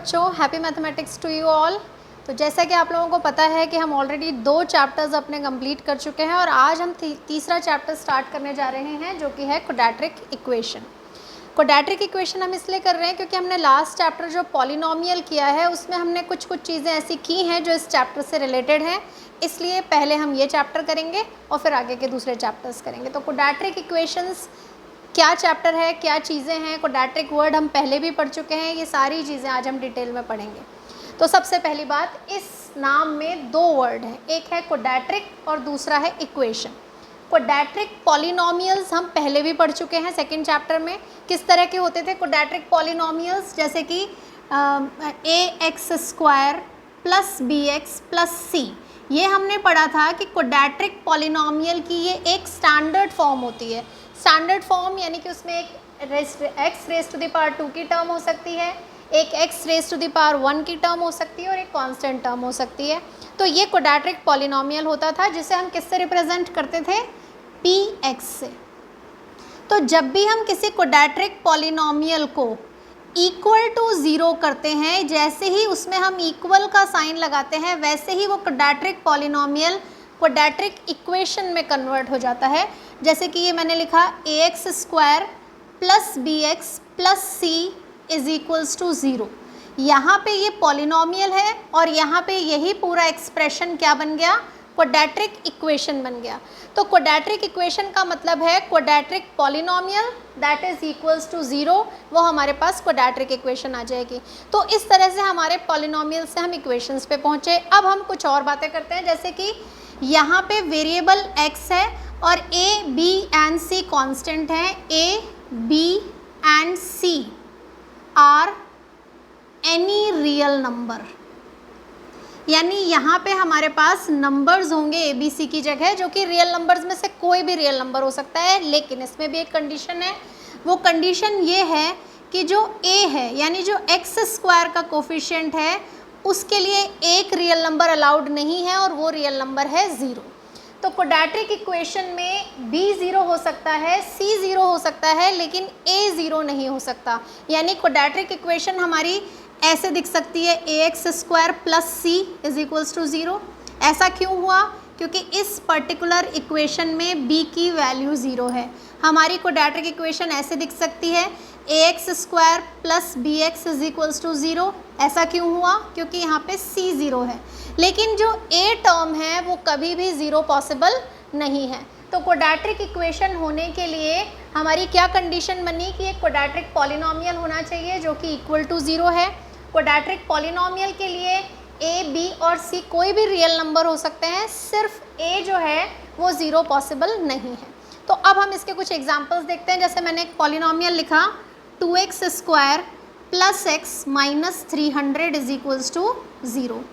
बच्चों, happy mathematics to you all. तो जैसा कि आप लोगों को पता है कि हम ऑलरेडी 2 चैप्टर्स अपने कंप्लीट कर चुके हैं और आज हम तीसरा चैप्टर स्टार्ट करने जा रहे हैं जो कि है क्वाड्रेटिक इक्वेशन। क्वाड्रेटिक इक्वेशन हम इसलिए कर रहे हैं क्योंकि हमने लास्ट चैप्टर जो पॉलिनोमियल किया है उसमें हमने कुछ चीज़ें ऐसी की हैं जो इस चैप्टर से रिलेटेड हैं, इसलिए पहले हम ये चैप्टर करेंगे और फिर आगे के दूसरे चैप्टर्स करेंगे। तो क्वाड्रेटिक इक्वेशंस क्या चैप्टर है, क्या चीज़ें हैं, क्वाड्रेटिक वर्ड हम पहले भी पढ़ चुके हैं, ये सारी चीज़ें आज हम डिटेल में पढ़ेंगे। तो सबसे पहली बात, इस नाम में 2 वर्ड हैं, एक है क्वाड्रेटिक और दूसरा है इक्वेशन। क्वाड्रेटिक पॉलिनोमियल्स हम पहले भी पढ़ चुके हैं सेकंड चैप्टर में। किस तरह के होते थे क्वाड्रेटिक पॉलिनोमियल्स, जैसे कि ax² + bx + c। ये हमने पढ़ा था कि क्वाड्रेटिक पॉलिनोमियल की ये एक स्टैंडर्ड फॉर्म होती है। स्टैंडर्ड फॉर्म यानी कि उसमें एक x⁻² की टर्म हो सकती है, एक x⁻1 की टर्म हो सकती है और एक कांस्टेंट टर्म हो सकती है। तो ये क्वाड्रेटिक पॉलिनोमियल होता था जिसे हम किससे रिप्रेजेंट करते थे, px से। तो जब भी हम किसी क्वाड्रेटिक पॉलिनोमियल को इक्वल टू 0 करते हैं, जैसे ही उसमें हम इक्वल का साइन लगाते हैं वैसे ही वो क्वाड्रेटिक पॉलिनोमियल क्वाड्रेटिक इक्वेशन में कन्वर्ट हो जाता है। जैसे कि ये मैंने लिखा ax² + bx + c = 0। यहाँ पे ये पॉलिनोमियल है और यहाँ पे यही पूरा एक्सप्रेशन क्या बन गया, क्वाड्रेटिक इक्वेशन बन गया। तो क्वाड्रेटिक इक्वेशन का मतलब है quadratic polynomial that is equals to 0, वो हमारे पास क्वाड्रेटिक इक्वेशन आ जाएगी। तो इस तरह से हमारे पॉलिनोमियल से हम इक्वेशंस पे पहुँचे। अब हम कुछ और बातें करते हैं, जैसे कि यहाँ पे वेरिएबल x है और a, b and c constant हैं। a, b and c are any real number, यानी यहाँ पे हमारे पास नंबर्स होंगे ए बी सी की जगह, जो कि रियल नंबर्स में से कोई भी रियल नंबर हो सकता है। लेकिन इसमें भी एक कंडीशन है, वो कंडीशन ये है कि जो a है यानी जो x² का कोफिशिएंट है उसके लिए एक रियल नंबर अलाउड नहीं है और वो रियल नंबर है 0। तो क्वाड्रेटिक इक्वेशन में b 0 हो सकता है, c 0 हो सकता है, लेकिन a 0 नहीं हो सकता। यानी क्वाड्रेटिक इक्वेशन हमारी ऐसे दिख सकती है ax² + c = 0। ऐसा क्यों हुआ, क्योंकि इस पर्टिकुलर इक्वेशन में b की वैल्यू 0 है। हमारी क्वाड्रेटिक इक्वेशन ऐसे दिख सकती है ax² + bx = 0। ऐसा क्यों हुआ, क्योंकि यहाँ पे c 0 है, लेकिन जो a टर्म है वो कभी भी 0 पॉसिबल नहीं है। तो क्वाड्रेटिक इक्वेशन होने के लिए हमारी क्या कंडीशन बनी कि एक क्वाड्रेटिक पॉलिनोमियल होना चाहिए जो कि इक्वल टू 0 है। क्वाड्रेटिक पॉलिनोमियल के लिए a, b और c कोई भी रियल नंबर हो सकते हैं, सिर्फ a जो है वो 0 पॉसिबल नहीं है। तो अब हम इसके कुछ एग्जांपल्स देखते हैं। जैसे मैंने एक पॉलिनोमियल लिखा 2x² + x - 300 = 0।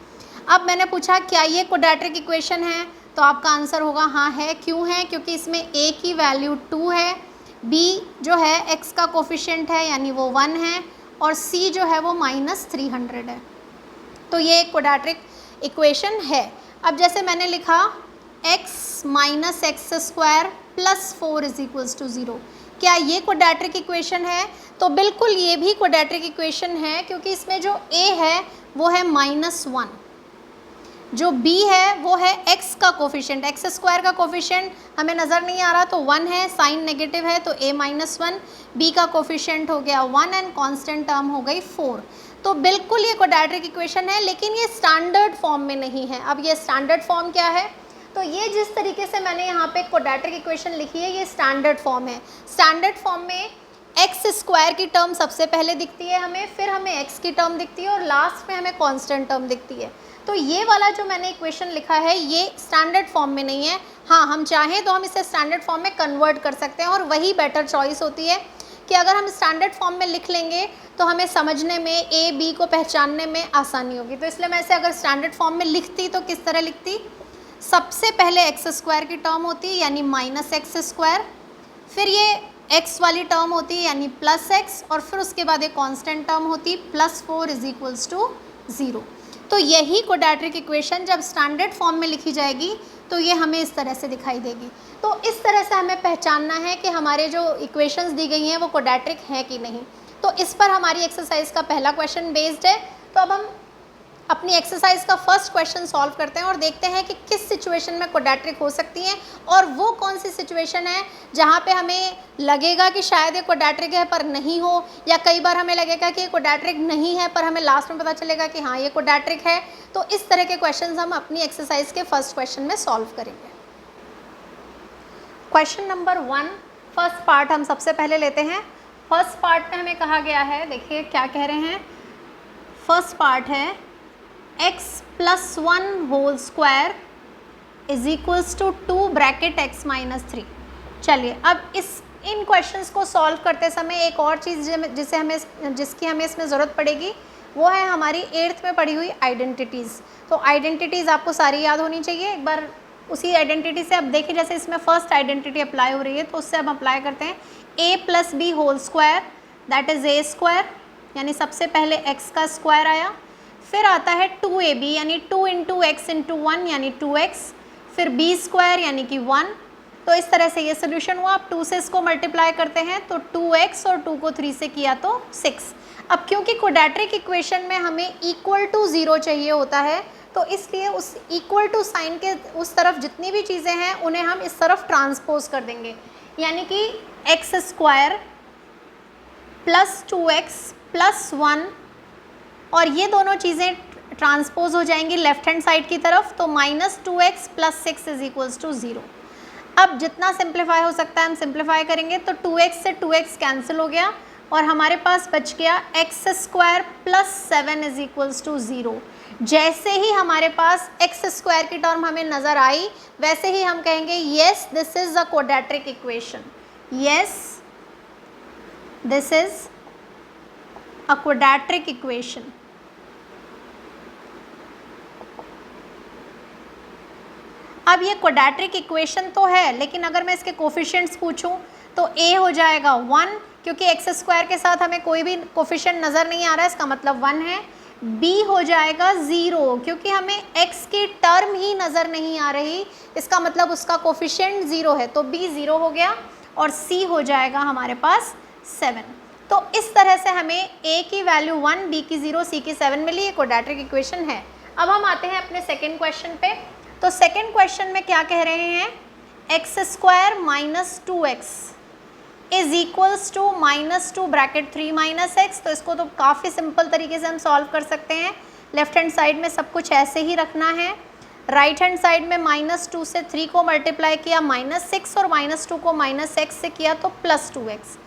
अब मैंने पूछा क्या ये क्वाड्रेटिक इक्वेशन है, तो आपका आंसर होगा हाँ है। क्यों है, क्योंकि इसमें a की वैल्यू 2 है, b जो है x का कोफिशिएंट है यानी वो 1 है और c जो है वो -300 है। तो ये एक क्वाड्रेटिक इक्वेशन है। अब जैसे मैंने लिखा x - x² + 4 = 0, क्या ये क्वाड्रेटिक इक्वेशन है, तो बिल्कुल ये भी क्वाड्रेटिक इक्वेशन है, क्योंकि इसमें जो a है वो है -1, जो b है वो है x का कोफिशिएंट, x² का कोफिशिएंट हमें नज़र नहीं आ रहा तो 1 है, साइन नेगेटिव है तो a -1, b का कोफिशिएंट हो गया 1 एंड कांस्टेंट टर्म हो गई 4। तो बिल्कुल ये क्वाड्रेटिक इक्वेशन है, लेकिन ये स्टैंडर्ड फॉर्म में नहीं है। अब ये स्टैंडर्ड फॉर्म क्या है, तो ये जिस तरीके से मैंने यहाँ पे क्वाड्रेटिक इक्वेशन लिखी है ये स्टैंडर्ड फॉर्म है। स्टैंडर्ड फॉर्म में x² की टर्म सबसे पहले दिखती है हमें, फिर हमें x की टर्म दिखती है और लास्ट में हमें कांस्टेंट टर्म दिखती है। तो ये वाला जो मैंने इक्वेशन लिखा है ये स्टैंडर्ड फॉर्म में नहीं है। हाँ, हम चाहें तो हम इसे स्टैंडर्ड फॉर्म में कन्वर्ट कर सकते हैं और वही बेटर चॉइस होती है कि अगर हम स्टैंडर्ड फॉर्म में लिख लेंगे तो हमें समझने में, a b को पहचानने में आसानी होगी। तो इसलिए मैं इसे अगर स्टैंडर्ड फॉर्म में लिखती तो किस तरह लिखती, सबसे पहले x² की टर्म होती यानी -x², फिर ये x वाली टर्म होती यानी +x और फिर उसके बाद एक कांस्टेंट टर्म होती +4 = 0। तो यही क्वाड्रेटिक इक्वेशन जब स्टैंडर्ड फॉर्म में लिखी जाएगी तो ये हमें इस तरह से दिखाई देगी। तो इस तरह से हमें पहचानना है कि हमारे जो इक्वेशंस दी गई हैं वो क्वाड्रेटिक हैं कि नहीं। तो इस पर हमारी एक्सरसाइज का पहला क्वेश्चन बेस्ड है। तो अब हम अपनी एक्सरसाइज का फर्स्ट क्वेश्चन सॉल्व करते हैं और देखते हैं कि किस सिचुएशन में क्वाड्रेटिक हो सकती है और वो कौन सी सिचुएशन है जहाँ पे हमें लगेगा कि शायद ये क्वाड्रेटिक है पर नहीं हो, या कई बार हमें लगेगा कि ये क्वाड्रेटिक नहीं है पर हमें लास्ट में पता चलेगा कि हाँ ये क्वाड्रेटिक है। तो इस तरह के क्वेश्चंस हम अपनी एक्सरसाइज के फर्स्ट क्वेश्चन में सॉल्व करेंगे। क्वेश्चन नंबर 1 फर्स्ट पार्ट हम सबसे पहले लेते हैं। फर्स्ट पार्ट में हमें कहा गया है, देखिए क्या कह रहे हैं। फर्स्ट पार्ट है x + 1 whole square is equals to 2 bracket x - 3। चलिए अब इन क्वेश्चंस को सॉल्व करते समय एक और चीज़ जिसकी हमें इसमें ज़रूरत पड़ेगी वो है हमारी 8th में पढ़ी हुई आइडेंटिटीज़। तो आइडेंटिटीज़ आपको सारी याद होनी चाहिए। एक बार उसी आइडेंटिटी से अब देखिए, जैसे इसमें फर्स्ट आइडेंटिटी अप्लाई हो रही है तो उससे अब अप्लाई करते हैं a + b whole square that is a square, यानी सबसे पहले x का स्क्वायर आया, फिर आता है 2ab यानी 2 × x × 1 यानी 2x, फिर b स्क्वायर यानी कि 1। तो इस तरह से ये सोल्यूशन हुआ। अब 2 से इसको मल्टीप्लाई करते हैं तो 2x और 2 को 3 से किया तो 6। अब क्योंकि क्वाड्रेटिक इक्वेशन में हमें इक्वल टू 0 चाहिए होता है तो इसलिए उस इक्वल टू साइन के उस तरफ जितनी भी चीज़ें हैं उन्हें हम इस तरफ ट्रांसपोज कर देंगे, यानी कि x स्क्वायर + 2x + 1 और ये दोनों चीज़ें ट्रांसपोज हो जाएंगी लेफ्ट हैंड साइड की तरफ, तो -2x + 6 = 0। अब जितना सिंप्लीफाई हो सकता है हम सिंप्लीफाई करेंगे। तो 2x से 2x कैंसिल हो गया और हमारे पास बच गया x स्क्वायर + 7 = 0। जैसे ही हमारे पास x स्क्वायर की टर्म हमें नज़र आई वैसे ही हम कहेंगे yes this is a quadratic equation, yes this is a quadratic equation. अब ये क्वाड्रेटिक इक्वेशन तो है, लेकिन अगर मैं इसके कोफिशिएंट्स पूछूं तो a हो जाएगा 1 क्योंकि x स्क्वायर के साथ हमें कोई भी कोफिशिएंट नज़र नहीं आ रहा है, इसका मतलब 1 है। b हो जाएगा 0 क्योंकि हमें x की टर्म ही नज़र नहीं आ रही, इसका मतलब उसका कोफिशिएंट 0 है, तो b 0 हो गया। और c हो जाएगा हमारे पास 7। तो इस तरह से हमें a की वैल्यू 1, b की 0, c की 7 मिली। ये क्वाड्रेटिक इक्वेशन है। अब हम आते हैं अपने सेकेंड क्वेश्चन पे। तो सेकेंड क्वेश्चन में क्या कह रहे हैं, x square - 2x is equals to -2 bracket 3 - x। तो इसको तो काफ़ी सिंपल तरीके से हम सॉल्व कर सकते हैं। लेफ्ट हैंड साइड में सब कुछ ऐसे ही रखना है, राइट हैंड साइड में -2 से 3 को मल्टीप्लाई किया -6 और -2 को -x से किया तो +2x।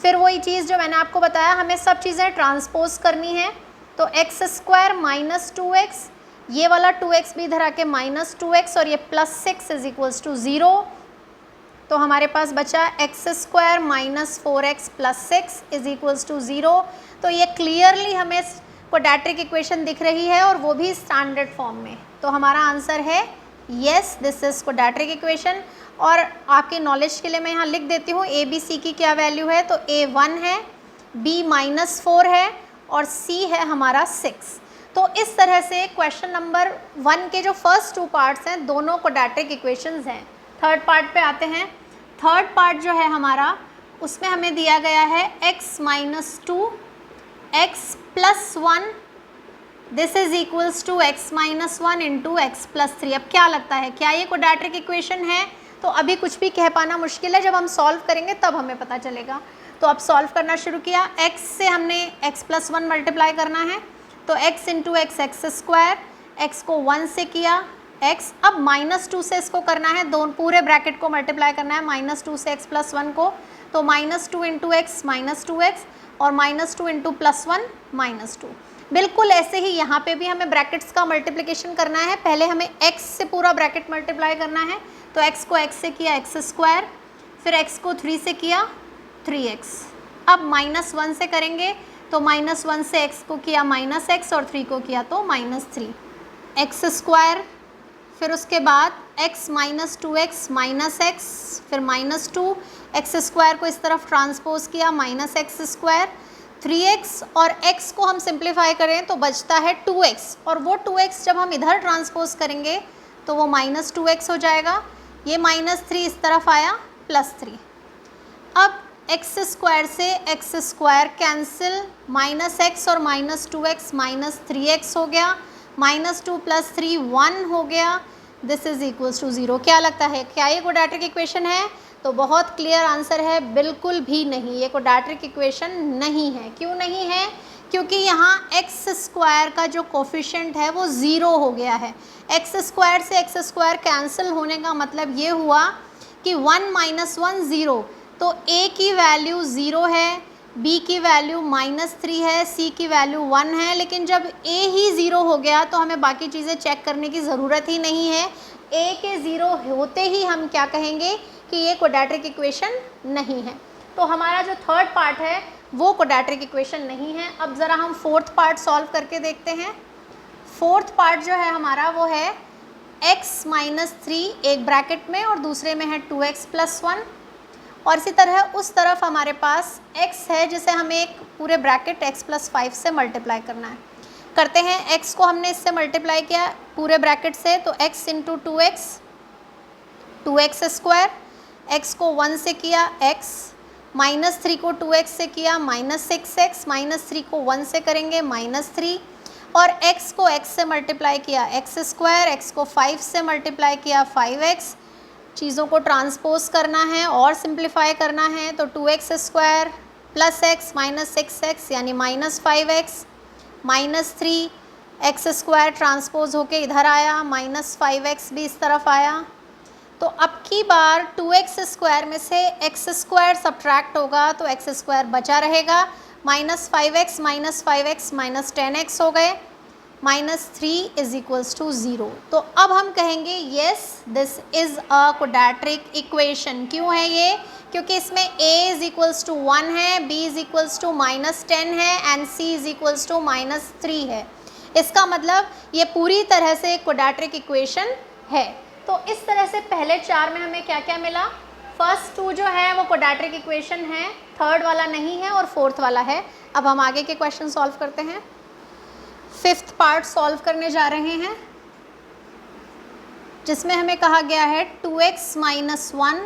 फिर वही चीज़ जो मैंने आपको बताया, हमें सब चीज़ें ट्रांसपोज करनी है। तो x स्क्वायर - 2x, ये वाला 2x भी इधर आके -2x और ये +6 = 0। तो हमारे पास बचा x स्क्वायर - 4x + 6 = 0। तो ये क्लियरली हमें क्वाड्रेटिक इक्वेशन दिख रही है और वो भी स्टैंडर्ड फॉर्म में। तो हमारा आंसर है yes this is quadratic equation. और आपके नॉलेज के लिए मैं यहाँ लिख देती हूँ a b c की क्या वैल्यू है। तो a 1 है, b -4 है और c है हमारा 6। तो इस तरह से क्वेश्चन नंबर 1 के जो फर्स्ट 2 पार्ट्स हैं दोनों क्वाड्रेटिक इक्वेशंस हैं। थर्ड पार्ट पे आते हैं। थर्ड पार्ट जो है हमारा, उसमें हमें दिया गया है x - 2 x + 1 this is equals to x - 1 × x + 3। अब क्या लगता है, क्या ये क्वाड्रेटिक इक्वेशन है? तो अभी कुछ भी कह पाना मुश्किल है, जब हम सॉल्व करेंगे तब हमें पता चलेगा। तो अब सॉल्व करना शुरू किया। x से हमने x + 1 मल्टीप्लाई करना है, तो x × x स्क्वायर, x को 1 से किया x। अब -2 से इसको करना है, दोनों पूरे ब्रैकेट को मल्टीप्लाई करना है -2 से x + 1 को। तो -2 × x -2x और -2 × +1 -2। बिल्कुल ऐसे ही यहाँ पे भी हमें ब्रैकेट्स का मल्टीप्लिकेशन करना है। पहले हमें x से पूरा ब्रैकेट मल्टीप्लाई करना है, तो x को x से किया x स्क्वायर, फिर x को 3 से किया 3x। अब -1 से करेंगे, तो -1 से x को किया -x और 3 को किया तो -3 x स्क्वायर, फिर उसके बाद x - 2x -x, फिर -2 x स्क्वायर को इस तरफ ट्रांसपोज किया -x स्क्वायर 3x और x को हम सिंप्लीफाई करें तो बचता है 2x और वो 2x जब हम इधर ट्रांसपोज करेंगे तो वो -2x हो जाएगा। ये -3 इस तरफ आया +3। अब एक्स स्क्वायर से x square cancel, minus x और माइनस 2x माइनस 3x हो गया, माइनस 2 प्लस 3 1 हो गया, दिस इज इक्वल्स टू 0। क्या लगता है, क्या ये क्वाड्रेटिक इक्वेशन है? तो बहुत क्लियर आंसर है, बिल्कुल भी नहीं, ये क्वाड्रेटिक इक्वेशन नहीं है। क्यों नहीं है? क्योंकि यहाँ एक्स स्क्वायर का जो कोफिशिएंट है वो 0 हो गया है। एक्स स्क्वायर से एक्स स्क्वायर कैंसिल होने का मतलब ये हुआ कि 1 माइनस 1 0, तो a की वैल्यू 0 है, b की वैल्यू -3 है, c की वैल्यू 1 है। लेकिन जब a ही 0 हो गया तो हमें बाकी चीज़ें चेक करने की ज़रूरत ही नहीं है। a के 0 होते ही हम क्या कहेंगे कि ये क्वाड्रेटिक इक्वेशन नहीं है। तो हमारा जो थर्ड पार्ट है वो क्वाड्रेटिक इक्वेशन नहीं है। अब ज़रा हम फोर्थ पार्ट सॉल्व करके देखते हैं। फोर्थ पार्ट जो है हमारा वो है x माइनस 3 एक ब्रैकेट में और दूसरे में है 2x प्लस 1, और इसी तरह उस तरफ हमारे पास x है जिसे हमें एक पूरे ब्रैकेट x प्लस 5 से मल्टीप्लाई करना है। करते हैं, x को हमने इससे मल्टीप्लाई किया पूरे ब्रैकेट से, तो x into 2x square, x को 1 से किया x, माइनस 3 को 2x से किया माइनस 6x, माइनस 3 को 1 से करेंगे -3, और x को x से मल्टीप्लाई किया x स्क्वायर, x को 5 से मल्टीप्लाई किया 5x। चीज़ों को ट्रांसपोज करना है और सिंप्लीफाई करना है, तो 2x square plus x minus 6x यानी minus 5x, -3 x square transpose होके इधर आया, माइनस 5x भी इस तरफ आया। तो अब की बार 2x स्क्वायर में से x स्क्वायर सब्ट्रैक्ट होगा तो x स्क्वायर बचा रहेगा, -5x minus 5x minus 10x हो गए, -3 इज इक्वल्स टू 0। तो अब हम कहेंगे yes this is a quadratic equation. क्यों है ये? क्योंकि इसमें a इज इक्वल्स टू 1 है, b इज इक्वल्स टू -10 है and c is equals to -3 है। इसका मतलब ये पूरी तरह से क्वाड्रेटिक इक्वेशन है। तो इस तरह से पहले 4 में हमें क्या क्या मिला? फर्स्ट 2 जो है वो क्वाड्रेटिक इक्वेशन है, थर्ड वाला नहीं है और फोर्थ वाला है। अब हम आगे के क्वेश्चन सॉल्व करते हैं। फिफ्थ पार्ट सॉल्व करने जा रहे हैं जिसमें हमें कहा गया है 2x माइनस 1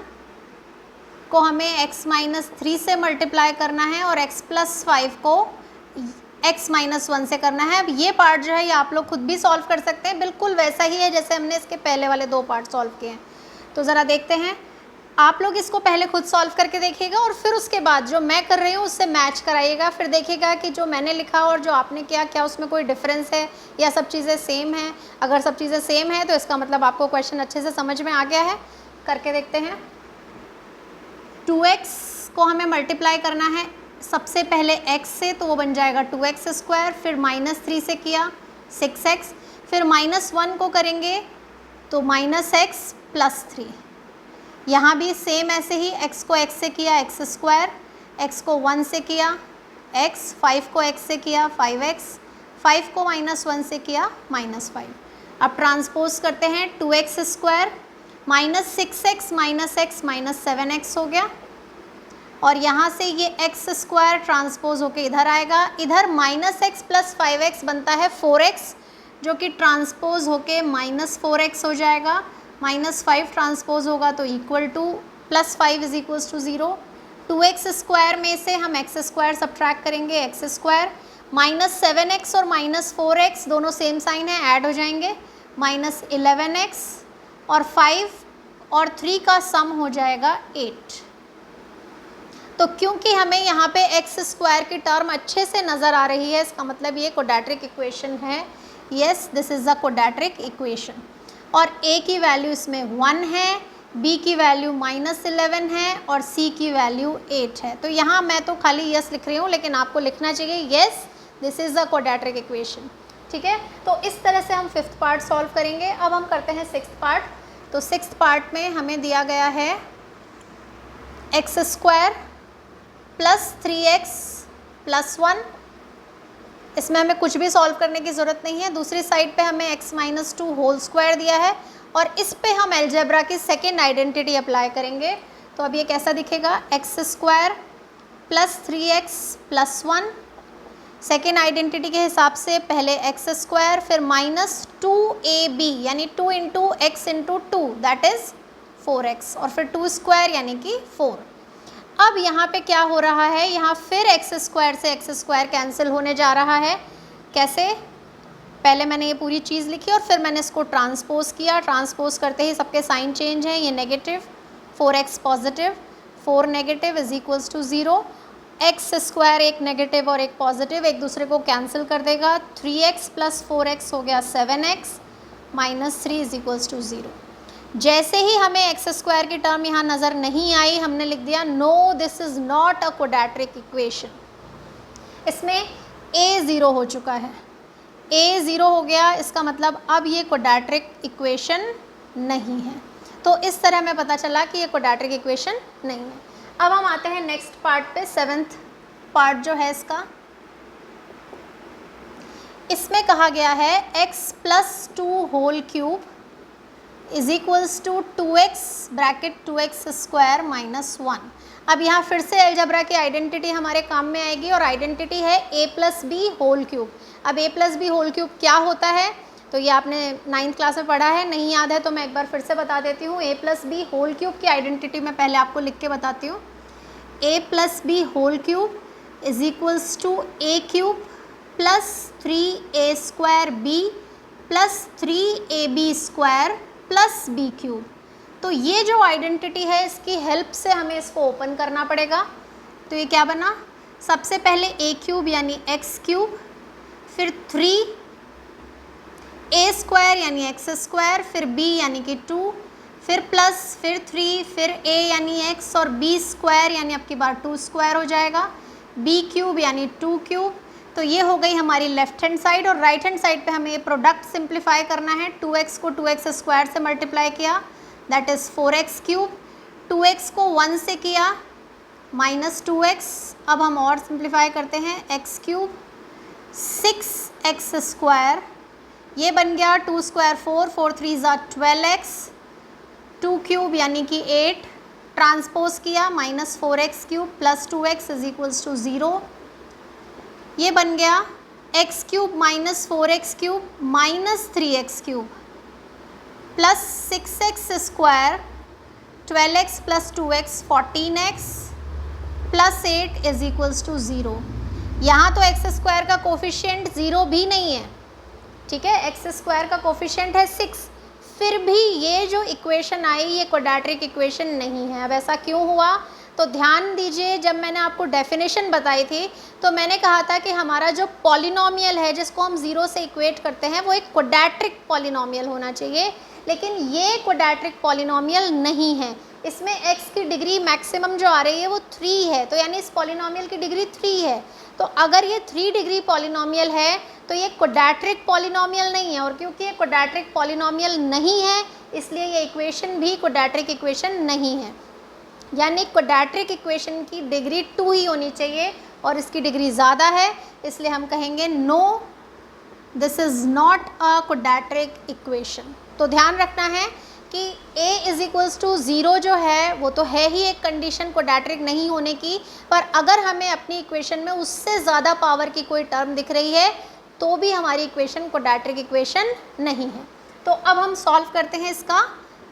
को हमें x माइनस 3 से मल्टीप्लाई करना है और x प्लस 5 को x माइनस 1 से करना है। अब ये पार्ट जो है ये आप लोग खुद भी सॉल्व कर सकते हैं, बिल्कुल वैसा ही है जैसे हमने इसके पहले वाले 2 पार्ट सॉल्व किए हैं। तो ज़रा देखते हैं, आप लोग इसको पहले खुद सॉल्व करके देखिएगा और फिर उसके बाद जो मैं कर रही हूँ उससे मैच कराइएगा। फिर देखिएगा कि जो मैंने लिखा और जो आपने किया क्या उसमें कोई डिफरेंस है या सब चीज़ें सेम हैं। अगर सब चीज़ें सेम है तो इसका मतलब आपको क्वेश्चन अच्छे से समझ में आ गया है। करके देखते हैं। 2x को हमें मल्टीप्लाई करना है सबसे पहले x से, तो वो बन जाएगा 2x स्क्वायर, फिर -3 से किया 6x, फिर -1 को करेंगे तो -x प्लस 3। यहाँ भी सेम ऐसे ही x को x से किया x स्क्वायर, x को 1 से किया x, 5 को x से किया 5x, 5 को -1 से किया -5। अब ट्रांसपोज करते हैं 2x square -6x -x -7x हो गया, और यहाँ से ये x स्क्वायर ट्रांसपोज होके इधर आएगा। इधर -x प्लस 5x बनता है 4x, जो कि ट्रांसपोज होके -4x हो जाएगा। -5 ट्रांसपोज होगा तो equal to +5 is equals to 0। 2x square में से हम x स्क्वायर सब्ट्रैक्ट करेंगे x स्क्वायर, -7x और -4x दोनों सेम साइन है, ऐड हो जाएंगे, -11x, और 5 और 3 का सम हो जाएगा 8। तो क्योंकि हमें यहाँ पे x स्क्वायर की टर्म अच्छे से नज़र आ रही है, इसका मतलब ये क्वाड्रेटिक इक्वेशन है। Yes this is a quadratic equation. और a की वैल्यू इसमें 1 है, b की वैल्यू -11 है और c की वैल्यू 8 है। तो यहाँ मैं तो खाली यस लिख रही हूँ, लेकिन आपको लिखना चाहिए yes this is a quadratic equation. ठीक है, तो इस तरह से हम फिफ्थ पार्ट सॉल्व करेंगे। अब हम करते हैं सिक्स्थ पार्ट। तो सिक्स्थ पार्ट में हमें दिया गया है x square plus 3x plus 1। इसमें हमें कुछ भी सॉल्व करने की ज़रूरत नहीं है। दूसरी साइड पे हमें x माइनस 2 होल स्क्वायर दिया है और इस पे हम अलजेब्रा की सेकेंड आइडेंटिटी अप्लाई करेंगे। तो अब ये कैसा दिखेगा? x square plus 3x plus 1। Second identity के हिसाब से पहले x स्क्वायर, फिर -2ab यानी 2 into x into 2 that is 4x, और फिर 2 स्क्वायर यानी कि 4। अब यहाँ पे क्या हो रहा है, यहाँ फिर एक्स स्क्वायर से एक्स स्क्वायर कैंसिल होने जा रहा है। कैसे? पहले मैंने ये पूरी चीज़ लिखी और फिर मैंने इसको ट्रांसपोज किया। ट्रांसपोज करते ही सबके साइन चेंज हैं, ये negative, 4x positive, 4 negative is equals to 0। X square एक नेगेटिव और एक पॉजिटिव एक दूसरे को कैंसिल कर देगा। 3x प्लस 4x हो गया 7x minus 3 is equals to 0। जैसे ही हमें एक्स स्क्वायर की टर्म यहाँ नज़र नहीं आई, हमने लिख दिया no this is not a quadratic equation. इसमें a 0 हो चुका है, a 0 हो गया, इसका मतलब अब ये क्वाड्रेटिक इक्वेशन नहीं है। तो इस तरह हमें पता चला कि ये क्वाड्रेटिक इक्वेशन नहीं है। अब हम आते हैं नेक्स्ट पार्ट पे, 7th पार्ट जो है इसका। इसमें कहा गया है x plus 2 whole cube is equals to 2x bracket 2x square minus 1। अब यहाँ फिर से अलजेब्रा की आइडेंटिटी हमारे काम में आएगी और आइडेंटिटी है a plus B whole cube. अब a plus B whole cube क्या होता है, तो ये आपने 9th क्लास में पढ़ा है, नहीं याद है तो मैं एक बार फिर से बता देती हूँ। a plus B whole cube की आइडेंटिटी मैं पहले आपको लिख के बताती हूँ। a plus B whole cube is equals to a cube plus 3a square b plus 3ab square plus B cube. तो ये जो आइडेंटिटी है इसकी हेल्प से हमें इसको ओपन करना पड़ेगा। तो ये क्या बना, सबसे पहले a क्यूब यानी x क्यूब, फिर 3a स्क्वायर यानी x स्क्वायर, फिर b यानी कि 2, फिर प्लस, फिर 3, फिर a यानी x और b स्क्वायर यानी अब की बार 2 स्क्वायर हो जाएगा, b क्यूब यानी 2 क्यूब। तो ये हो गई हमारी लेफ्ट हैंड साइड। और राइट हैंड साइड पे हमें ये प्रोडक्ट सिंप्लीफाई करना है। 2x को 2x स्क्वायर से मल्टीप्लाई किया, that is 4x cube. 2x को 1 से किया, माइनस 2x। अब हम और सिंप्लीफाई करते हैं, x क्यूब 6x स्क्वायर, ये बन गया 2 स्क्वायर 4, 4 3 ज़ा 12x, 2 क्यूब यानी कि 8, ट्रांसपोज किया minus 4x cube plus 2x is equals to 0। ये बन गया x cube minus 4x cube minus 3x cube plus 6x square 12x plus 2x 14x plus 8 is equals to 0। यहाँ तो x square का coefficient 0 भी नहीं है, ठीक है, x स्क्वायर का कोफिशिएंट है 6, फिर भी ये जो इक्वेशन आई ये क्वाड्रेटिक इक्वेशन नहीं है। अब ऐसा क्यों हुआ, तो ध्यान दीजिए, जब मैंने आपको डेफिनेशन बताई थी तो मैंने कहा था कि हमारा जो पॉलिनोमियल है जिसको हम 0 से इक्वेट करते हैं वो एक क्वाड्रेटिक पॉलिनोमियल होना चाहिए, लेकिन ये क्वाड्रेटिक पॉलिनोमियल नहीं है। इसमें x की डिग्री मैक्सिमम जो आ रही है वो 3 है, तो यानी इस पॉलिनोमियल की डिग्री 3 है। तो अगर ये 3 डिग्री पॉलिनोमियल है तो ये क्वाड्रेटिक पॉलिनोमियल नहीं है, और क्योंकि ये क्वाड्रेटिक पॉलिनोमियल नहीं है इसलिए ये इक्वेशन भी क्वाड्रेटिक इक्वेशन नहीं है। यानी क्वाड्रेटिक इक्वेशन की डिग्री 2 ही होनी चाहिए और इसकी डिग्री ज़्यादा है, इसलिए हम कहेंगे no this is not a quadratic equation. तो ध्यान रखना है कि a इज इक्वल्स टू 0 जो है वो तो है ही एक कंडीशन क्वाड्रेटिक नहीं होने की, पर अगर हमें अपनी इक्वेशन में उससे ज़्यादा पावर की कोई टर्म दिख रही है तो भी हमारी इक्वेशन क्वाड्रेटिक इक्वेशन नहीं है। तो अब हम सॉल्व करते हैं इसका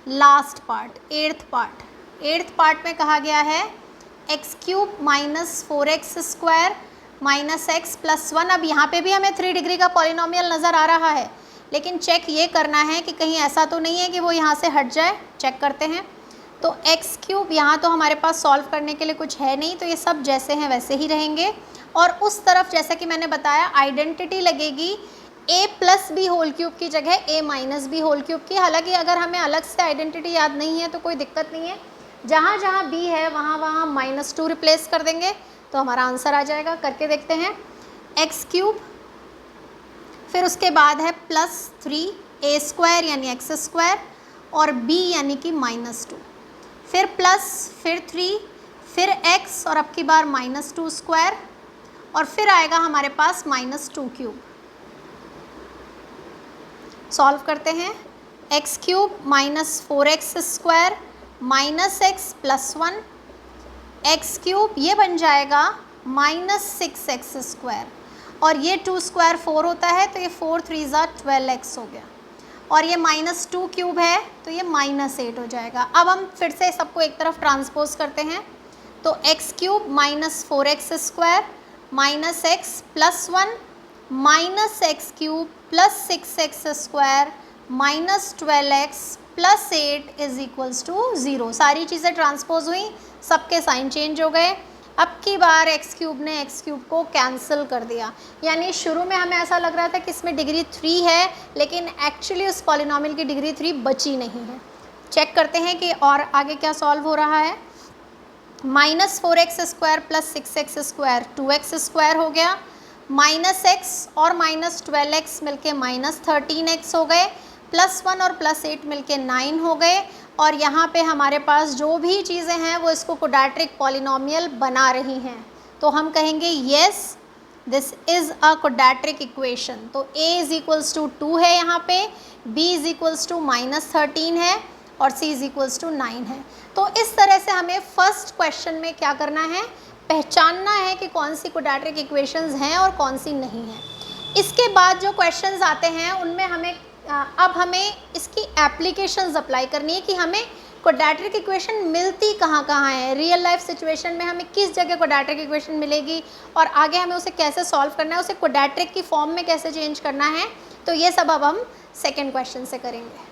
last part, 8th part. 8th part में कहा गया है x cube minus 4x square minus x plus 1। अब यहाँ पे भी हमें 3 डिग्री का पॉलिनोमियल नज़र आ रहा है, लेकिन चेक ये करना है कि कहीं ऐसा तो नहीं है कि वो यहाँ से हट जाए। चेक करते हैं। तो x क्यूब यहाँ तो हमारे पास सॉल्व करने के लिए कुछ है नहीं, तो ये सब जैसे हैं वैसे ही रहेंगे। और उस तरफ जैसा कि मैंने बताया आइडेंटिटी लगेगी a plus B whole cube की जगह a minus B whole cube की। हालांकि अगर हमें अलग से आइडेंटिटी याद नहीं है तो कोई दिक्कत नहीं है, जहाँ जहाँ b है वहाँ वहाँ -2 रिप्लेस कर देंगे तो हमारा आंसर आ जाएगा। करके देखते हैं, x क्यूब, फिर उसके बाद है प्लस 3a स्क्वायर यानी x स्क्वायर और b यानी कि -2, फिर प्लस, फिर 3, फिर x और अब की बार -2 स्क्वायर और फिर आएगा हमारे पास -2 क्यूब। सॉल्व करते हैं, x cube minus 4x square minus x plus 1, x cube ये बन जाएगा -6x स्क्वायर और ये 2 स्क्वायर 4 होता है तो ये 4 3 ज़ा 12x हो गया और ये -2 क्यूब है तो ये -8 हो जाएगा। अब हम फिर से सबको एक तरफ ट्रांसपोज करते हैं, तो X cube minus 4x square minus X plus 1 minus X cube plus 6x square minus 12x plus 8 is equals to 0। सारी चीज़ें ट्रांसपोज हुई, सबके साइन चेंज हो गए। अब की बार एक्स क्यूब ने एक्स क्यूब को कैंसिल कर दिया, यानी शुरू में हमें ऐसा लग रहा था कि इसमें डिग्री 3 है, लेकिन एक्चुअली उस पॉलिनॉमियल की डिग्री 3 बची नहीं है। चेक करते हैं कि और आगे क्या सॉल्व हो रहा है। Minus 4x square plus 6x square 2x square हो गया, माइनस एक्स और माइनस 12x मिलके माइनस 13x हो गए, प्लस 1 और प्लस 8 मिलके 9 हो गए। और यहाँ पे हमारे पास जो भी चीज़ें हैं वो इसको क्वाड्रेटिक पॉलिनॉमियल बना रही हैं, तो हम कहेंगे yes this is a quadratic equation. तो a इज़ इक्वल्स टू 2 है यहाँ पे, b is equals to minus 13 है और c इज़ इक्वल्स टू 9 है। तो इस तरह से हमें फर्स्ट क्वेश्चन में क्या करना है, पहचानना है कि कौन सी क्वाड्रेटिक इक्वेशंस हैं और कौन सी नहीं हैं। इसके बाद जो क्वेश्चंस आते हैं उनमें हमें इसकी एप्लीकेशंस अप्लाई करनी है कि हमें क्वाड्रेटिक इक्वेशन मिलती कहाँ कहाँ है, रियल लाइफ सिचुएशन में हमें किस जगह क्वाड्रेटिक इक्वेशन मिलेगी और आगे हमें उसे कैसे सॉल्व करना है, उसे क्वाड्रेटिक की फॉर्म में कैसे चेंज करना है। तो ये सब अब हम सेकेंड क्वेश्चन से करेंगे।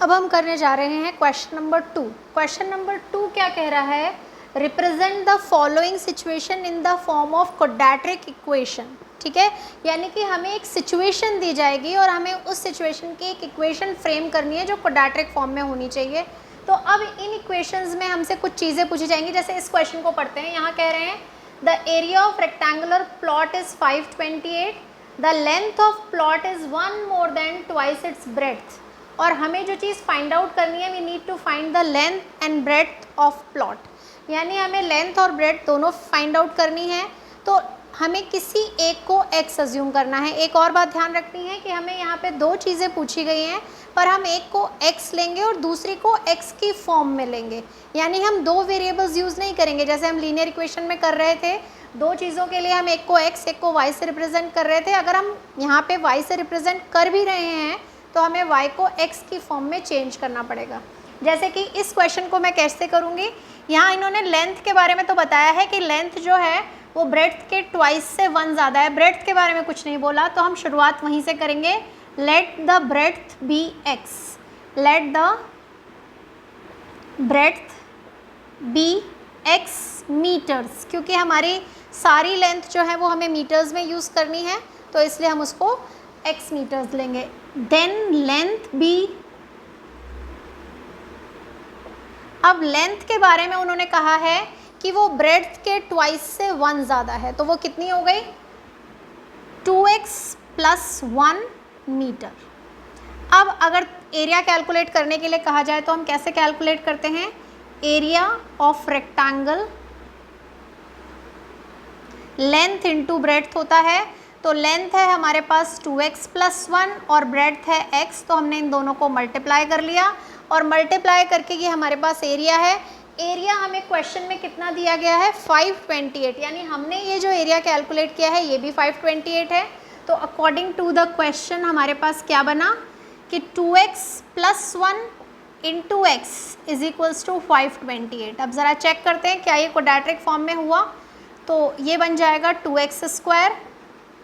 अब हम करने जा रहे हैं क्वेश्चन नंबर 2। क्वेश्चन नंबर 2 क्या कह रहा है, represent the following situation in the form of quadratic equation. ठीक है, यानी कि हमें एक सिचुएशन दी जाएगी और हमें उस सिचुएशन की एक इक्वेशन फ्रेम करनी है जो क्वाड्रेटिक फॉर्म में होनी चाहिए। तो अब इन इक्वेशंस में हमसे कुछ चीज़ें पूछी जाएंगी। जैसे इस क्वेश्चन को पढ़ते हैं, यहाँ कह रहे हैं the area of rectangular plot is 528, the length of plot is 1 more than twice it's breadth. और हमें जो चीज़ फाइंड आउट करनी है, we need to find the length and breadth of plot, यानी हमें लेंथ और ब्रेड्थ दोनों फाइंड आउट करनी है। तो हमें किसी एक को x अज्यूम करना है। एक और बात ध्यान रखनी है कि हमें यहाँ पे दो चीज़ें पूछी गई हैं, पर हम एक को x लेंगे और दूसरी को x की फॉर्म में लेंगे, यानी हम दो वेरिएबल्स यूज़ नहीं करेंगे जैसे हम लीनियर इक्वेशन में कर रहे थे। दो चीज़ों के लिए हम एक को x एक को y से रिप्रेजेंट कर रहे थे। अगर हम यहाँ पे y से रिप्रेजेंट कर भी रहे हैं तो हमें y को x की फॉर्म में चेंज करना पड़ेगा। जैसे कि इस क्वेश्चन को मैं कैसे करूँगी, यहाँ इन्होंने लेंथ के बारे में तो बताया है कि लेंथ जो है वो ब्रेड्थ के ट्वाइस से 1 ज़्यादा है, ब्रेड्थ के बारे में कुछ नहीं बोला, तो हम शुरुआत वहीं से करेंगे। Let the breadth be x, let the breadth be x metres, क्योंकि हमारी सारी लेंथ जो है वो हमें मीटर्स में यूज़ करनी है, तो इसलिए हम उसको x मीटर्स लेंगे। देन लेंथ बी, अब लेंथ के बारे में उन्होंने कहा है कि वो ब्रेड्थ के ट्वाइस से 1 ज़्यादा है, तो वो कितनी हो गई 2x + 1 मीटर। अब अगर एरिया कैलकुलेट करने के लिए कहा जाए तो हम कैसे कैलकुलेट करते हैं, area of rectangle length into breadth होता है। तो लेंथ है हमारे पास 2x + 1 और ब्रेड्थ है x, तो हमने इन दोनों को मल्टीप्लाई कर लिया और मल्टीप्लाई करके ये हमारे पास एरिया है। एरिया हमें क्वेश्चन में कितना दिया गया है 528, यानी हमने ये जो एरिया कैलकुलेट किया है ये भी 528 है। तो अकॉर्डिंग टू द क्वेश्चन हमारे पास क्या बना कि 2x + 1 × x = 528। अब ज़रा चेक करते हैं क्या ये क्वाड्रेटिक फॉर्म में हुआ, तो ये बन जाएगा 2x²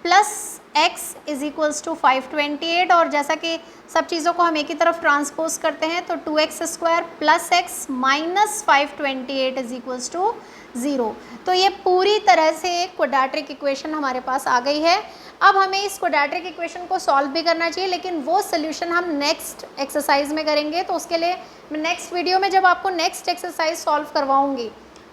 + x = 528। और जैसा कि सब चीज़ों को हम एक ही तरफ ट्रांसपोज करते हैं तो 2x² + x - 528 = 0। तो ये पूरी तरह से एक क्वाड्रेटिक इक्वेशन हमारे पास आ गई है। अब हमें इस क्वाड्रेटिक इक्वेशन को सॉल्व भी करना चाहिए, लेकिन वो सोल्यूशन हम नेक्स्ट एक्सरसाइज में करेंगे। तो उसके लिए मैं नेक्स्ट वीडियो में जब आपको नेक्स्ट एक्सरसाइज सॉल्व करवाऊँगी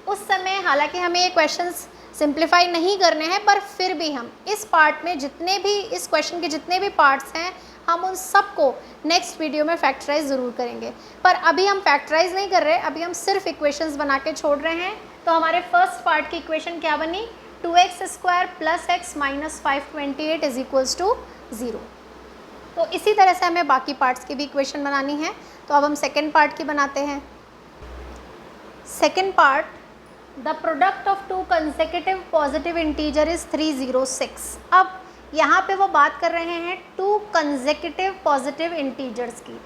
उस समय, हालांकि हमें ये क्वेश्चंस सिंप्लीफाई नहीं करने हैं, पर फिर भी हम इस पार्ट में जितने भी इस क्वेश्चन के जितने भी पार्ट्स हैं हम उन सब को नेक्स्ट वीडियो में फैक्टराइज ज़रूर करेंगे। पर अभी हम फैक्टराइज नहीं कर रहे, अभी हम सिर्फ इक्वेशंस बना के छोड़ रहे हैं। तो हमारे फर्स्ट पार्ट की इक्वेशन क्या बनी, 2x² + x - 528 = 0। तो इसी तरह से हमें बाकी पार्ट्स की भी इक्वेशन बनानी है। तो अब हम सेकेंड पार्ट की बनाते हैं। Second part, the product of 2 consecutive positive integer is 306। अब यहाँ पे वो बात कर रहे हैं 2 कंसेक्यूटिव पॉजिटिव इंटीजर्स की।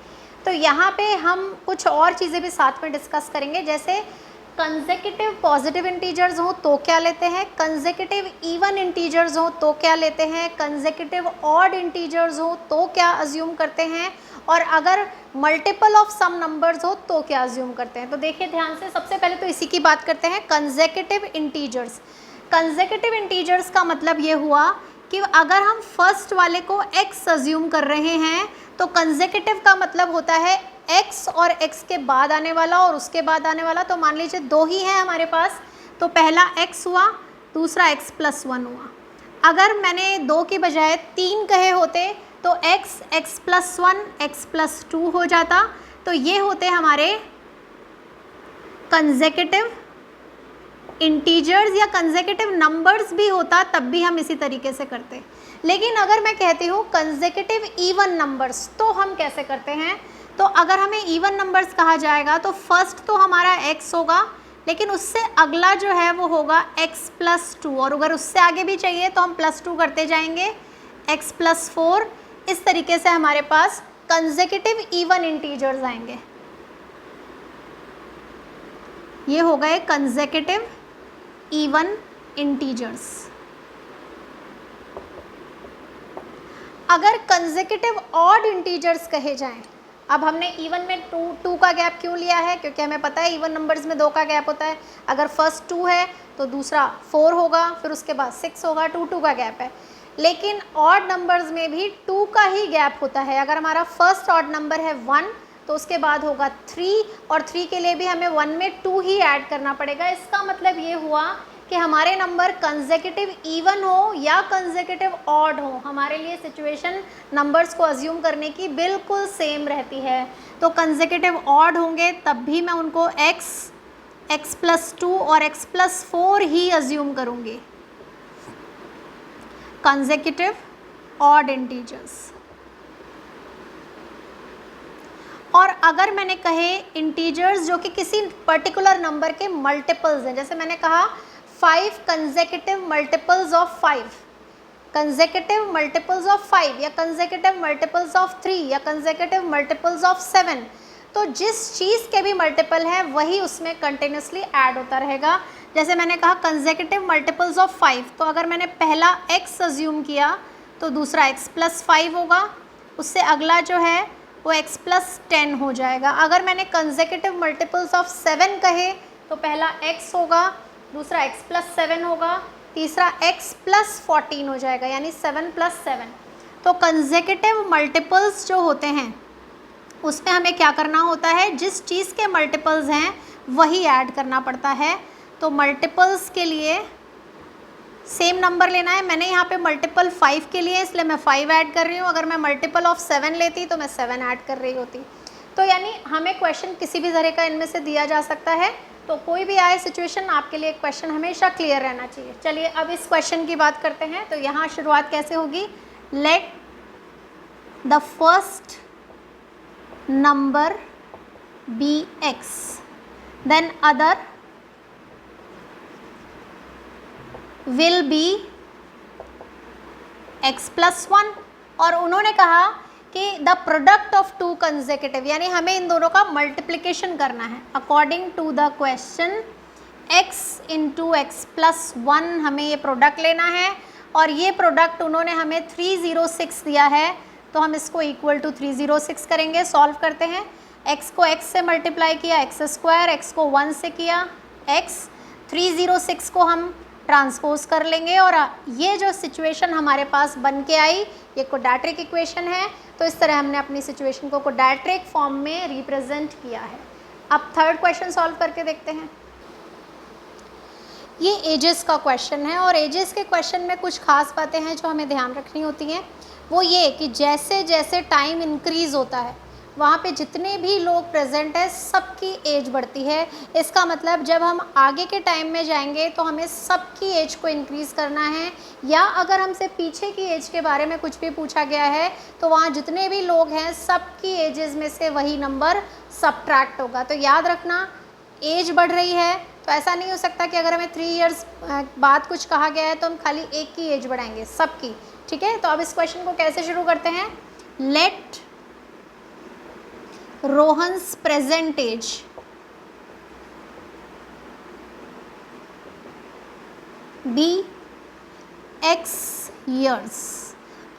तो यहाँ पे हम कुछ और चीज़ें भी साथ में डिस्कस करेंगे, जैसे कंसेक्यूटिव पॉजिटिव इंटीजर्स हो तो क्या लेते हैं, कंसेक्यूटिव इवन इंटीजर्स हो तो क्या लेते हैं, कंसेक्यूटिव ऑड इंटीजर्स हो तो क्या अज्यूम करते हैं, और अगर मल्टीपल ऑफ सम नंबर्स हो तो क्या अज्यूम करते हैं। तो देखिए ध्यान से, सबसे पहले तो इसी की बात करते हैं, कंसेक्यूटिव इंटीजर्स। कंसेक्यूटिव इंटीजर्स का मतलब ये हुआ कि अगर हम फर्स्ट वाले को x अज्यूम कर रहे हैं तो कंसेक्यूटिव का मतलब होता है x और x के बाद आने वाला और उसके बाद आने वाला। तो मान लीजिए दो ही हैं हमारे पास, तो पहला x हुआ, दूसरा x + 1 हुआ। अगर मैंने 2 की बजाय 3 कहे होते तो x, x + 1, x + 2 हो जाता। तो ये होते हमारे कंसेक्यूटिव इंटीजर्स, या कंसेक्यूटिव नंबर्स भी होता तब भी हम इसी तरीके से करते। लेकिन अगर मैं कहती हूँ कंसेक्यूटिव इवन नंबर्स तो हम कैसे करते हैं। तो अगर हमें इवन नंबर्स कहा जाएगा तो फर्स्ट तो हमारा x होगा, लेकिन उससे अगला जो है वो होगा x + 2, और अगर उससे आगे भी चाहिए तो हम +2 करते जाएंगे, x + 4। इस तरीके से हमारे पास कंसेक्यूटिव इवन इंटीजर्स आएंगे। ये हो गए कंसेक्यूटिव इवन इंटीजर्स। अगर कंसेक्यूटिव ऑड इंटीजर्स कहे जाएं, अब हमने इवन में टू का गैप क्यों लिया है, क्योंकि हमें पता है इवन नंबर्स में 2 का गैप होता है। अगर फर्स्ट 2 है तो दूसरा 4 होगा, फिर उसके बाद 6 होगा, 2 का गैप है। लेकिन ऑड नंबर्स में भी 2 का ही गैप होता है। अगर हमारा फर्स्ट ऑड नंबर है 1 तो उसके बाद होगा 3, और 3 के लिए भी हमें 1 में 2 ही ऐड करना पड़ेगा। इसका मतलब ये हुआ कि हमारे नंबर कंसेक्यूटिव इवन हो या कंसेक्यूटिव ऑड हो, हमारे लिए सिचुएशन नंबर्स को अज्यूम करने की बिल्कुल सेम रहती है। तो कंसेक्यूटिव ऑड होंगे तब भी मैं उनको x, x + 2 और x + 4 ही अज्यूम करूँगी, कंसेक्यूटिव ऑड इंटीजर्स। और अगर मैंने कहे इंटीजर्स जो कि किसी पर्टिकुलर नंबर के मल्टीपल्स हैं, जैसे मैंने कहा 5 consecutive multiples of 5, consecutive multiples of 5, या कंसेक्यूटिव मल्टीपल्स ऑफ 3, या कंसेक्यूटिव मल्टीपल्स ऑफ 7, तो जिस चीज़ के भी मल्टीपल है वही उसमें कंटिन्यूसली ऐड होता रहेगा। जैसे मैंने कहा कंसेक्यूटिव मल्टीपल्स ऑफ 5, तो अगर मैंने पहला x अज्यूम किया तो दूसरा x + 5 होगा, उससे अगला जो है वो x + 10 हो जाएगा। अगर मैंने कंसेक्यूटिव मल्टीपल्स ऑफ 7 कहे तो पहला x होगा, दूसरा x + 7 होगा, तीसरा x + 14 हो जाएगा, यानी 7 + 7। तो कंसेक्यूटिव मल्टीपल्स जो होते हैं उसमें हमें क्या करना होता है, जिस चीज़ के मल्टीपल्स हैं वही ऐड करना पड़ता है। तो मल्टीपल्स के लिए सेम नंबर लेना है। मैंने यहाँ पे मल्टीपल 5 के लिए इसलिए मैं 5 ऐड कर रही हूँ। अगर मैं मल्टीपल ऑफ 7 लेती तो मैं 7 ऐड कर रही होती। तो यानी हमें क्वेश्चन किसी भी तरह का इनमें से दिया जा सकता है, तो कोई भी आए सिचुएशन आपके लिए क्वेश्चन हमेशा क्लियर रहना चाहिए। चलिए अब इस क्वेश्चन की बात करते हैं। तो यहाँ शुरुआत कैसे होगी, let the first number be x, then other will be x + 1। और उन्होंने कहा कि द प्रोडक्ट ऑफ 2 कंसेक्यूटिव, यानी हमें इन दोनों का मल्टीप्लिकेशन करना है। According to the question x × x + 1 हमें ये प्रोडक्ट लेना है, और ये प्रोडक्ट उन्होंने हमें 306 दिया है, तो हम इसको इक्वल टू 306 करेंगे। सॉल्व करते हैं, x को x से मल्टीप्लाई किया x², x को 1 से किया x, 306 को हम ट्रांसपोज कर लेंगे, और ये जो सिचुएशन हमारे पास बन के आई ये क्वाड्रेटिक इक्वेशन है। तो इस तरह हमने अपनी सिचुएशन को क्वाड्रेटिक फॉर्म में रिप्रेजेंट किया है। अब थर्ड क्वेश्चन सॉल्व करके देखते हैं। ये एजेस का क्वेश्चन है, और एजेस के क्वेश्चन में कुछ खास बातें हैं जो हमें ध्यान रखनी होती हैं। वो ये कि जैसे जैसे टाइम इंक्रीज़ होता है वहाँ पे जितने भी लोग प्रेजेंट हैं सबकी एज बढ़ती है। इसका मतलब जब हम आगे के टाइम में जाएंगे तो हमें सबकी एज को इंक्रीज़ करना है, या अगर हमसे पीछे की एज के बारे में कुछ भी पूछा गया है तो वहाँ जितने भी लोग हैं सबकी एजेस में से वही नंबर सबट्रैक्ट होगा। तो याद रखना, एज बढ़ रही है तो ऐसा नहीं हो सकता कि अगर हमें 3 इयर्स बाद कुछ कहा गया है तो हम खाली एक की एज बढ़ाएंगे, सबकी। ठीक है, तो अब इस क्वेश्चन को कैसे शुरू करते हैं। Let Rohan's present age be X years.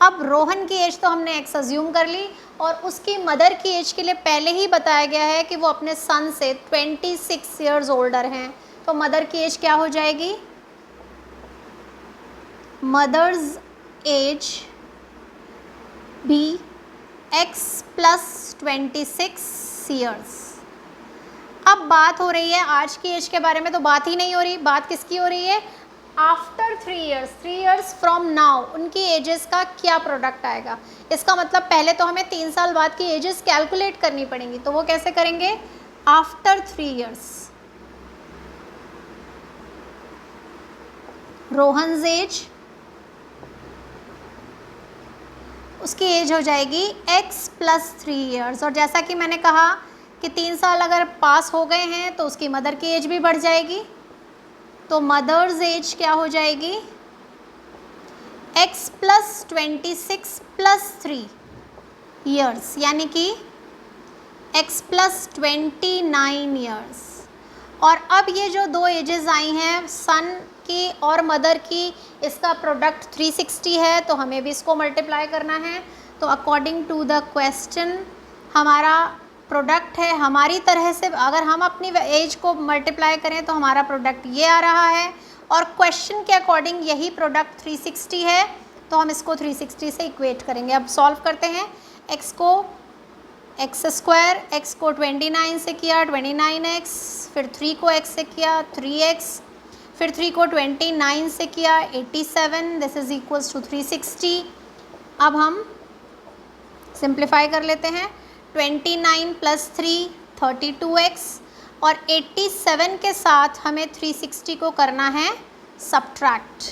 अब रोहन की एज तो हमने एक्स अज्यूम कर ली और उसकी मदर की एज के लिए पहले ही बताया गया है कि वो अपने सन से 26 ईयर्स ओल्डर हैं। तो मदर की एज क्या हो जाएगी? Mother's age be x plus 26 years. अब बात हो रही है आज की एज के बारे में, तो बात ही नहीं हो रही। बात किसकी हो रही है? आफ्टर 3 ईयर्स फ्रॉम नाउ उनकी एजेस का क्या प्रोडक्ट आएगा। इसका मतलब पहले तो हमें 3 साल बाद की एजेस कैलकुलेट करनी पड़ेंगी। तो वो कैसे करेंगे? आफ्टर 3 ईयर्स रोहन्स एज, उसकी एज हो जाएगी x प्लस 3 ईयर्स। और जैसा कि मैंने कहा कि 3 साल अगर पास हो गए हैं तो उसकी मदर की एज भी बढ़ जाएगी। तो मदर्स एज क्या हो जाएगी? x प्लस 26 प्लस 3 ईयर्स, यानी कि x प्लस 29 ईयर्स। और अब ये जो दो एजेस आई हैं सन की और मदर की, इसका प्रोडक्ट 360 है, तो हमें भी इसको मल्टीप्लाई करना है। तो अकॉर्डिंग टू द क्वेश्चन हमारा प्रोडक्ट है, हमारी तरह से अगर हम अपनी एज को मल्टीप्लाई करें तो हमारा प्रोडक्ट ये आ रहा है। और क्वेश्चन के अकॉर्डिंग यही प्रोडक्ट 360 है, तो हम इसको 360 से इक्वेट करेंगे। अब सॉल्व करते हैं। x को एक्स स्क्वायर, x को 29 से किया 29x, फिर 3 को x से किया 3x, फिर 3 को 29 से किया 87, दिस इज इक्वल्स टू 360। अब हम सिंप्लीफाई कर लेते हैं। 29 प्लस 3 32x और 87 के साथ हमें 360 को करना है सब्ट्रैक्ट।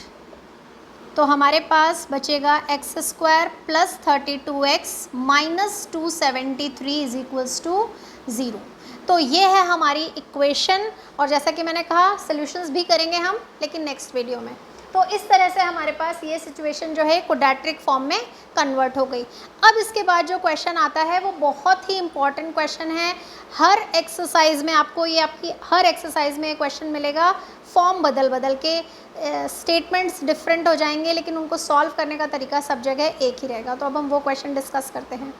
तो हमारे पास बचेगा x square plus 32x minus 273 is equals to 0। तो ये है हमारी इक्वेशन। और जैसा कि मैंने कहा सॉल्यूशंस भी करेंगे हम, लेकिन नेक्स्ट वीडियो में। तो इस तरह से हमारे पास ये सिचुएशन जो है क्वाड्रेटिक फॉर्म में कन्वर्ट हो गई। अब इसके बाद जो क्वेश्चन आता है वो बहुत ही इंपॉर्टेंट क्वेश्चन है। हर एक्सरसाइज में आपको ये आपकी हर एक्सरसाइज में क्वेश्चन मिलेगा। फॉर्म बदल बदल के स्टेटमेंट्स डिफरेंट हो जाएंगे, लेकिन उनको सॉल्व करने का तरीका सब जगह एक ही रहेगा। तो अब हम वो क्वेश्चन डिस्कस करते हैं।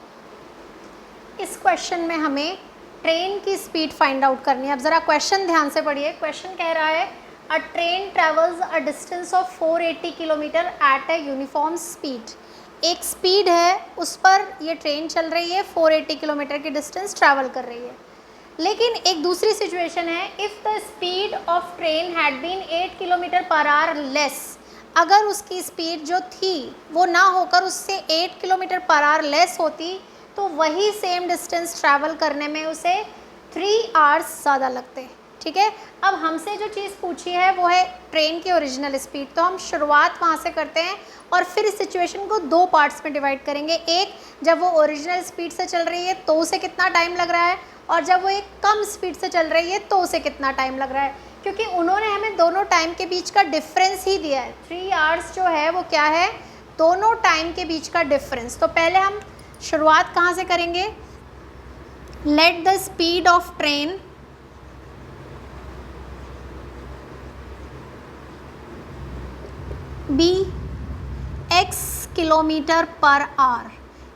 इस क्वेश्चन में हमें ट्रेन की स्पीड फाइंड आउट करनी है। अब ज़रा क्वेश्चन ध्यान से पढ़िए। क्वेश्चन कह रहा है अ train travels a distance of 480 kilometre at a uniform speed. एक स्पीड है उस पर ये ट्रेन चल रही है, 480 किलोमीटर की डिस्टेंस ट्रैवल कर रही है। लेकिन एक दूसरी सिचुएशन है, if the speed of train had been 8 kilometre per hour less. अगर उसकी स्पीड जो थी वो ना होकर उससे 8 किलोमीटर पर आवर लेस होती तो वही सेम डिस्टेंस ट्रैवल करने में उसे 3 आवर्स ज़्यादा लगते। ठीक है। अब हमसे जो चीज़ पूछी है वो है ट्रेन की ओरिजिनल स्पीड। तो हम शुरुआत वहाँ से करते हैं और फिर इस सिचुएशन को 2 पार्ट्स में डिवाइड करेंगे। एक, जब वो ओरिजिनल स्पीड से चल रही है तो उसे कितना टाइम लग रहा है, और जब वो एक कम स्पीड से चल रही है तो उसे कितना टाइम लग रहा है। क्योंकि उन्होंने हमें दोनों टाइम के बीच का डिफरेंस ही दिया है। 3 आवर्स जो है वो क्या है, दोनों टाइम के बीच का डिफरेंस। तो पहले हम शुरुआत कहाँ से करेंगे? Let the speed of train be x kilometre per hour.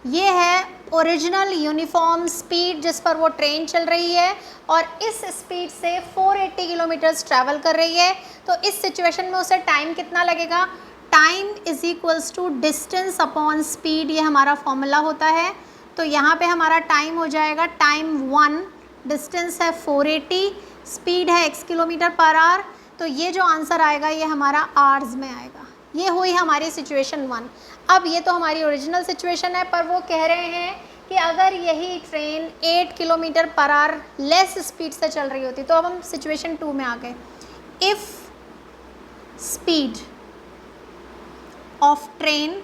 ये है ओरिजिनल यूनिफॉर्म स्पीड जिस पर वो ट्रेन चल रही है और इस स्पीड से 480 किलोमीटर्स ट्रैवल कर रही है। तो इस सिचुएशन में उसे टाइम कितना लगेगा? Time is equals to distance upon speed, ये हमारा फॉर्मूला होता है। तो यहाँ पे हमारा टाइम हो जाएगा टाइम 1, डिस्टेंस है 480, स्पीड है x किलोमीटर पर आवर। तो ये जो आंसर आएगा ये हमारा आवर्स में आएगा। ये हुई हमारी सिचुएशन 1। अब ये तो हमारी ओरिजिनल सिचुएशन है, पर वो कह रहे हैं कि अगर यही train 8 kilometre per hour less speed से चल रही होती। तो अब हम सिचुएशन 2 में आ गए। If speed of train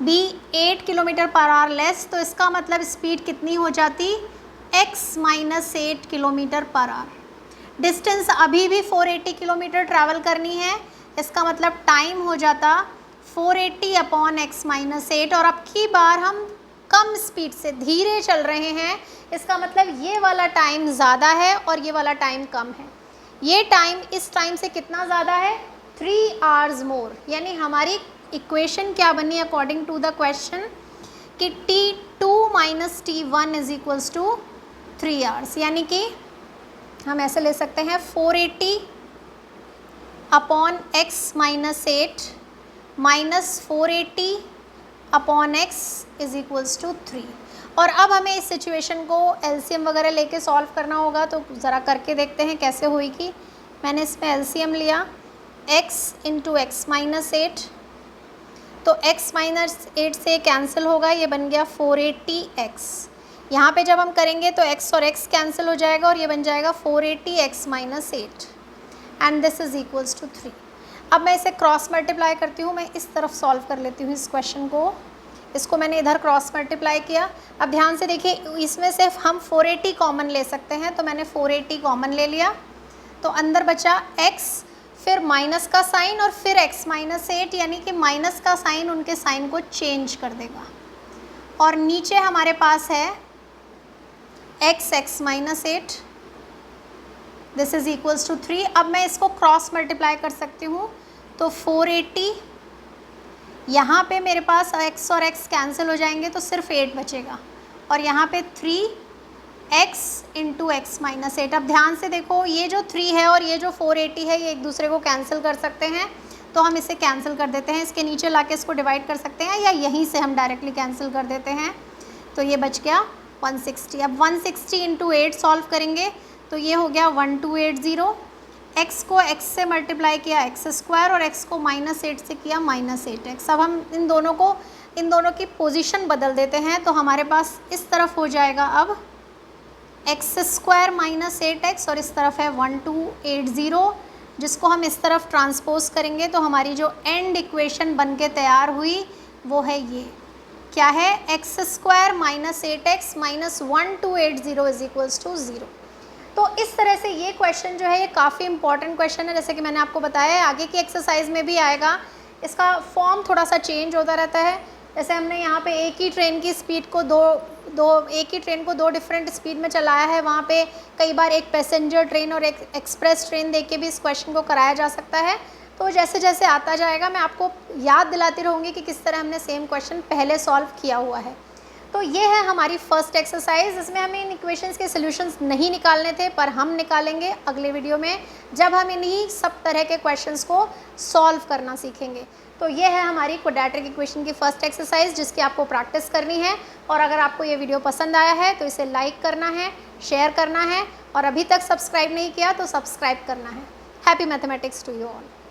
be 8 kilometre per hour less, तो इसका मतलब स्पीड कितनी हो जाती? x minus 8 kilometre per hour. Distance अभी भी 480 किलोमीटर ट्रैवल करनी है, इसका मतलब टाइम हो जाता 480 अपॉन x माइनस 8। और अब की बार हम कम स्पीड से धीरे चल रहे हैं, इसका मतलब ये वाला टाइम ज़्यादा है और ये वाला टाइम कम है। ये टाइम इस टाइम से कितना ज़्यादा है, 3 आवर्स मोर। यानी हमारी इक्वेशन क्या बनी अकॉर्डिंग टू द क्वेश्चन कि T2 minus T1 is equals to 3 hours. यानी कि हम ऐसे ले सकते हैं 480 upon x minus 8 minus 480 upon x is equals to 3। और अब हमें इस सिचुएशन को एलसीएम वगैरह लेके सॉल्व करना होगा, तो ज़रा करके देखते हैं कैसे होगी। मैंने इसमें एलसीएम लिया x इंटू एक्स माइनस 8, तो x माइनस 8 से कैंसिल होगा, ये बन गया 480x। यहाँ पे जब हम करेंगे तो x और x कैंसिल हो जाएगा और ये बन जाएगा 480x minus 8 and this is equals to 3। अब मैं इसे क्रॉस मल्टीप्लाई करती हूँ, मैं इस तरफ सॉल्व कर लेती हूँ इस क्वेश्चन को। इसको मैंने इधर क्रॉस मल्टीप्लाई किया। अब ध्यान से देखिए, इसमें से हम 480 कॉमन ले सकते हैं, तो मैंने 480 कॉमन ले लिया, तो अंदर बचा x, फिर माइनस का साइन और फिर x माइनस 8, यानी कि माइनस का साइन उनके साइन को चेंज कर देगा। और नीचे हमारे पास है x minus 8, this is equals to 3। अब मैं इसको क्रॉस मल्टीप्लाई कर सकती हूँ, तो 480, यहाँ पे मेरे पास x और x कैंसिल हो जाएंगे तो सिर्फ 8 बचेगा, और यहाँ पे 3x इंटू एक्स माइनस 8। अब ध्यान से देखो, ये जो 3 है और ये जो 480 है, ये एक दूसरे को कैंसिल कर सकते हैं, तो हम इसे कैंसिल कर देते हैं। इसके नीचे लाके इसको डिवाइड कर सकते हैं, या यहीं से हम डायरेक्टली कैंसिल कर देते हैं, तो ये बच गया 160। अब 160 इंटू 8 सॉल्व करेंगे तो ये हो गया 1280। x को x से मल्टीप्लाई किया x स्क्वायर और x को माइनस 8 से किया माइनस 8x। अब हम इन दोनों की पोजीशन बदल देते हैं, तो हमारे पास इस तरफ हो जाएगा अब x स्क्वायर माइनस 8x और इस तरफ है 1280, जिसको हम इस तरफ ट्रांसपोज करेंगे तो हमारी जो एंड इक्वेशन बन के तैयार हुई वो है ये, क्या है, x square minus 8x minus 1280 is equals to 0। तो इस तरह से ये क्वेश्चन जो है ये काफ़ी इंपॉर्टेंट क्वेश्चन है, जैसे कि मैंने आपको बताया है, आगे की एक्सरसाइज में भी आएगा। इसका फॉर्म थोड़ा सा चेंज होता रहता है। जैसे हमने यहाँ पे एक ही ट्रेन की स्पीड को दो डिफरेंट स्पीड में चलाया है, वहाँ पे कई बार एक पैसेंजर ट्रेन और एक एक्सप्रेस ट्रेन देख के भी इस क्वेश्चन को कराया जा सकता है। तो जैसे जैसे आता जाएगा मैं आपको याद दिलाती रहूँगी कि किस तरह हमने सेम क्वेश्चन पहले सॉल्व किया हुआ है। तो ये है हमारी फर्स्ट एक्सरसाइज। इसमें हमें इन इक्वेशंस के सॉल्यूशंस नहीं निकालने थे, पर हम निकालेंगे अगले वीडियो में, जब हम इन्हीं सब तरह के क्वेश्चंस को सॉल्व करना सीखेंगे। तो ये है हमारी क्वाड्रेटिक इक्वेशन की फर्स्ट एक्सरसाइज, जिसकी आपको प्रैक्टिस करनी है। और अगर आपको ये वीडियो पसंद आया है तो इसे लाइक करना है, शेयर करना है, और अभी तक सब्सक्राइब नहीं किया तो सब्सक्राइब करना है। Happy mathematics to you all.